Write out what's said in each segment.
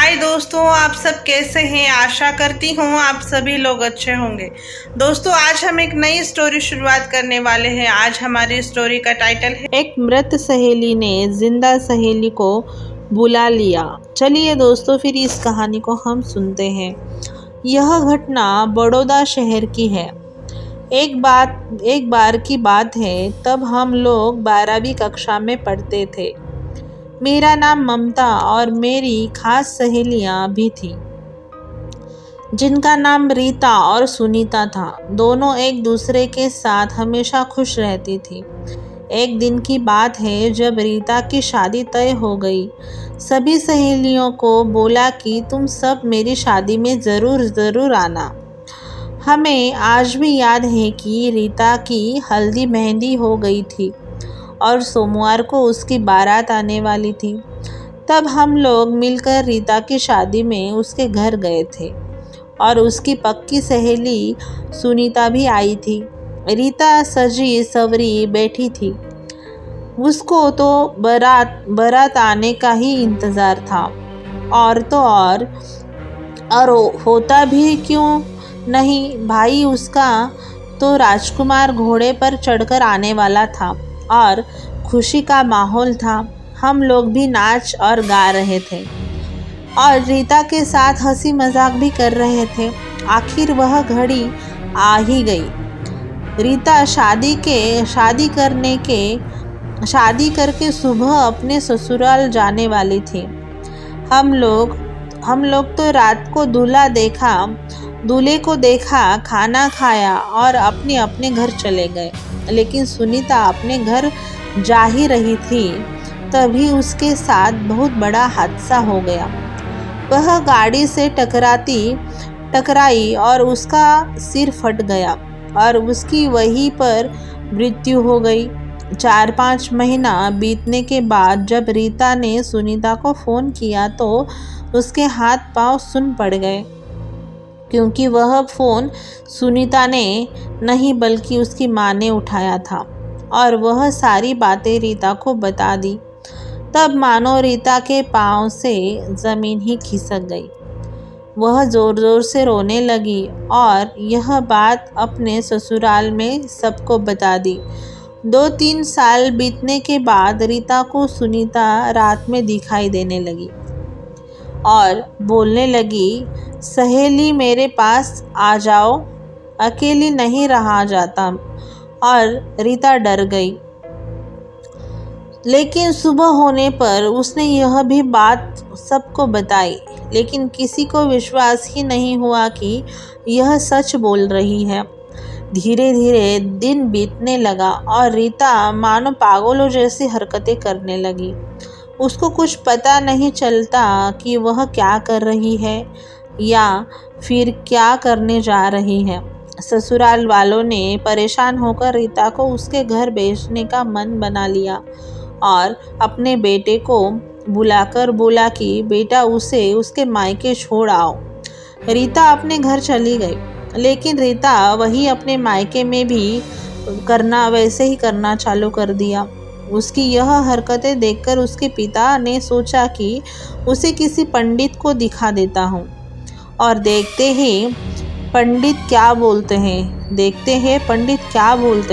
हाय दोस्तों, आप सब कैसे हैं। आशा करती हूँ आप सभी लोग अच्छे होंगे। दोस्तों, आज हम एक नई स्टोरी शुरुआत करने वाले हैं। आज हमारी स्टोरी का टाइटल है एक मृत सहेली ने जिंदा सहेली को बुला लिया। चलिए दोस्तों, फिर इस कहानी को हम सुनते हैं। यह घटना बड़ौदा शहर की है। एक बार की बात है, तब हम लोग 12वीं कक्षा में पढ़ते थे। मेरा नाम ममता और मेरी खास सहेलियां भी थी, जिनका नाम रीता और सुनीता था। दोनों एक दूसरे के साथ हमेशा खुश रहती थी। एक दिन की बात है, जब रीता की शादी तय हो गई। सभी सहेलियों को बोला कि तुम सब मेरी शादी में ज़रूर आना। हमें आज भी याद है कि रीता की हल्दी मेहंदी हो गई थी और सोमवार को उसकी बारात आने वाली थी। तब हम लोग मिलकर रीता की शादी में उसके घर गए थे और उसकी पक्की सहेली सुनीता भी आई थी। रीता सजी सवरी बैठी थी। उसको तो बारात आने का ही इंतज़ार था। और तो और होता भी क्यों नहीं, भाई उसका तो राजकुमार घोड़े पर चढ़कर आने वाला था और खुशी का माहौल था। हम लोग भी नाच और गा रहे थे और रीता के साथ हंसी मजाक भी कर रहे थे। आखिर वह घड़ी आ ही गई। रीता शादी करके सुबह अपने ससुराल जाने वाली थी। हम लोग तो रात को दूल्हे को देखा, खाना खाया और अपने अपने घर चले गए। लेकिन सुनीता अपने घर जा ही रही थी, तभी उसके साथ बहुत बड़ा हादसा हो गया। वह गाड़ी से टकराई और उसका सिर फट गया और उसकी वहीं पर मृत्यु हो गई। 4-5 महीना बीतने के बाद जब रीता ने सुनीता को फ़ोन किया तो उसके हाथ पांव सुन पड़ गए, क्योंकि वह फ़ोन सुनीता ने नहीं बल्कि उसकी माँ ने उठाया था और वह सारी बातें रीता को बता दी। तब मानो रीता के पाँव से ज़मीन ही खिसक गई। वह ज़ोर ज़ोर से रोने लगी और यह बात अपने ससुराल में सबको बता दी। 2-3 साल बीतने के बाद रीता को सुनीता रात में दिखाई देने लगी और बोलने लगी, सहेली मेरे पास आ जाओ, अकेली नहीं रहा जाता। और रीता डर गई। लेकिन सुबह होने पर उसने यह भी बात सबको बताई, लेकिन किसी को विश्वास ही नहीं हुआ कि यह सच बोल रही है। धीरे धीरे दिन बीतने लगा और रीता मानो पागलों जैसी हरकतें करने लगी। उसको कुछ पता नहीं चलता कि वह क्या कर रही है या फिर क्या करने जा रही है। ससुराल वालों ने परेशान होकर रीता को उसके घर भेजने का मन बना लिया और अपने बेटे को बुलाकर बोला कि बेटा उसे उसके मायके छोड़ आओ। रीता अपने घर चली गई, लेकिन रीता वही अपने मायके में भी वैसे ही करना चालू कर दिया। उसकी यह हरकतें देखकर उसके पिता ने सोचा कि उसे किसी पंडित को दिखा देता हूँ और देखते हैं पंडित क्या बोलते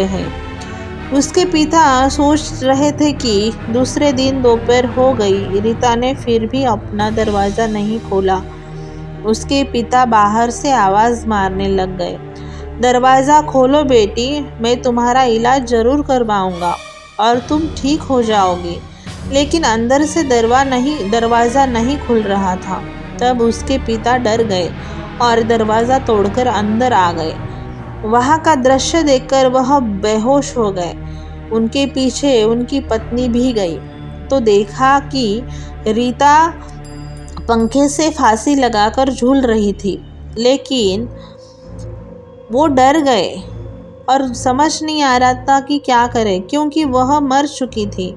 हैं। उसके पिता सोच रहे थे कि दूसरे दिन दोपहर हो गई। रीता ने फिर भी अपना दरवाज़ा नहीं खोला। उसके पिता बाहर से आवाज़ मारने लग गए, दरवाज़ा खोलो बेटी, मैं तुम्हारा इलाज ज़रूर करवाऊँगा और तुम ठीक हो जाओगी। लेकिन अंदर से दरवाज़ा नहीं खुल रहा था। तब उसके पिता डर गए और दरवाज़ा तोड़कर अंदर आ गए। वहाँ का दृश्य देखकर वह बेहोश हो गए। उनके पीछे उनकी पत्नी भी गई तो देखा कि रीता पंखे से फांसी लगाकर झूल रही थी। लेकिन वो डर गए और समझ नहीं आ रहा था कि क्या करें, क्योंकि वह मर चुकी थी।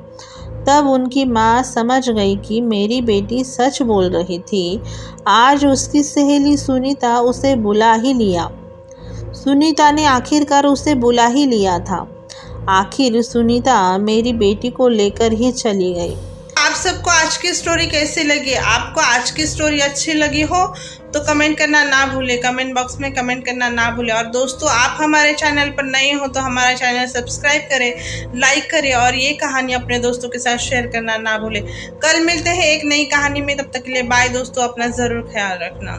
तब उनकी माँ समझ गई कि मेरी बेटी सच बोल रही थी। आज उसकी सहेली सुनीता उसे बुला ही लिया। सुनीता ने आखिरकार उसे बुला ही लिया था। आखिर सुनीता मेरी बेटी को लेकर ही चली गई। आप सबको आज की स्टोरी कैसी लगी? आपको आज की स्टोरी अच्छी लगी हो तो कमेंट करना ना भूले, कमेंट बॉक्स में कमेंट करना ना भूले। और दोस्तों, आप हमारे चैनल पर नए हो तो हमारा चैनल सब्सक्राइब करें, लाइक करें और ये कहानी अपने दोस्तों के साथ शेयर करना ना भूले। कल मिलते हैं एक नई कहानी में, तब तक के लिए बाय दोस्तों, अपना ज़रूर ख्याल रखना।